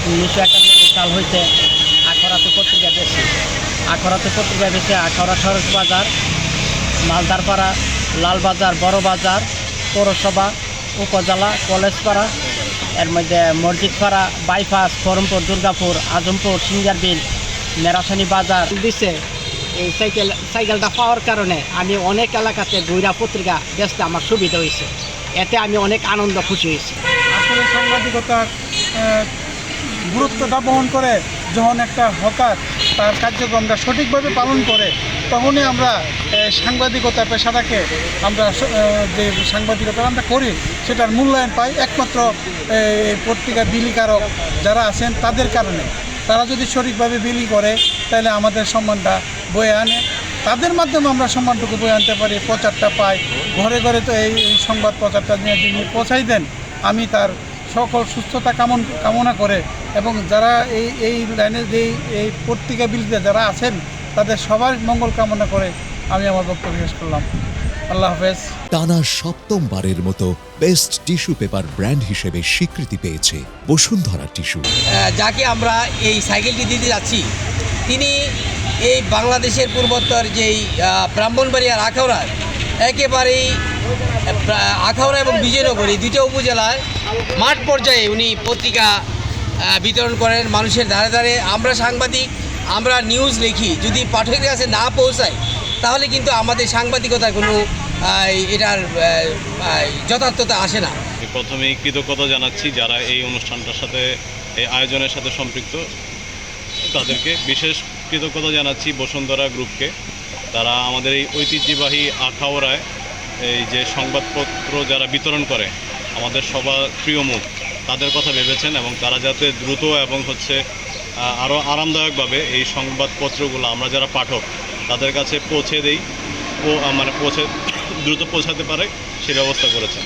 1991 সাল হইতে আখড়াতে পত্রিকা বেশি আখড়া সড়ক বাজার, মালদারপাড়া, লালবাজার, বড় বাজার, পৌরসভা, উপজেলা, কলেজপাড়া, এর মধ্যে মসজিদপাড়া, বাইপাস, ফরমপুর, দুর্গাপুর, আজমপুর, সিঙ্গারবিল, মেরাসানি বাজার দিচ্ছে। এই সাইকেলটা পাওয়ার কারণে আমি অনেক এলাকাতে ঘুরা পত্রিকা বেচতে আমার সুবিধা হয়েছে। এতে আমি অনেক আনন্দ খুশি হয়েছি। আসলে সাংবাদিকতার গুরুত্বটা বহন করে যখন একটা হকার তার কার্যক্রমটা সঠিকভাবে পালন করে, তখনই আমরা সাংবাদিকতা পেশাটাকে আমরা যে সাংবাদিকতা আমরা করি সেটার মূল্যায়ন পাই একমাত্র পত্রিকা বিলিকারক যারা আছেন তাদের কারণে। তারা যদি সঠিকভাবে বিলি করে তাহলে আমাদের সম্মানটা বয়ে আনে, তাদের মাধ্যমে আমরা সম্মানটুকু বয়ে আনতে পারি, প্রচারটা পাই। ঘরে ঘরে তো এই সংবাদ প্রচারটা নিয়ে যিনি পৌঁছাই দেন, আমি তার সকল সুস্থতা কামনা করে এবং যারা এই লাইনে এই পত্রিকা বিলিতে যারা আছেন তাদের সবার মঙ্গল কামনা করে আমি আমার বক্তব্য শেষ করলাম। আল্লাহ হাফেজ। টানা সপ্তমবারের মতো বেস্ট টিস্যু পেপার ব্র্যান্ড হিসেবে স্বীকৃতি পেয়েছে বসুন্ধরা টিস্যু। যাকে আমরা এই সাইকেলটি দিতে যাচ্ছি, তিনি এই বাংলাদেশের পূর্বোত্তর যেই ব্রাহ্মণবাড়িয়ার আখাউড়ার একেবারেই আখাউড়া এবং বিজয়নগরী দুটো উপজেলায় মাঠ পর্যায়ে উনি পত্রিকা বিতরণ করেন মানুষের ধারে ধারে। আমরা সাংবাদিক, আমরা নিউজ লিখি, যদি পাঠকের কাছে না পৌঁছায় তাহলে কিন্তু আমাদের সাংবাদিকতার কোনো এটার যথার্থতা আসে না। প্রথমেই কৃতজ্ঞতা জানাচ্ছি যারা এই অনুষ্ঠানটার সাথে, এই আয়োজনের সাথে সম্পৃক্ত, তাদেরকে বিশেষ কৃতজ্ঞতা জানাচ্ছি বসুন্ধরা গ্রুপকে। তারা আমাদের এই ঐতিহ্যবাহী আখাউড়ায় এই যে সংবাদপত্র যারা বিতরণ করে, আমাদের সবার প্রিয় মুখ, তাদের কথা ভেবেছেন এবং তারা যাতে দ্রুত এবং আরও আরামদায়কভাবে এই সংবাদপত্রগুলো আমরা যারা পাঠক তাদের কাছে পৌঁছে দেই, দ্রুত পৌঁছাতে পারে সে ব্যবস্থা করেছেন।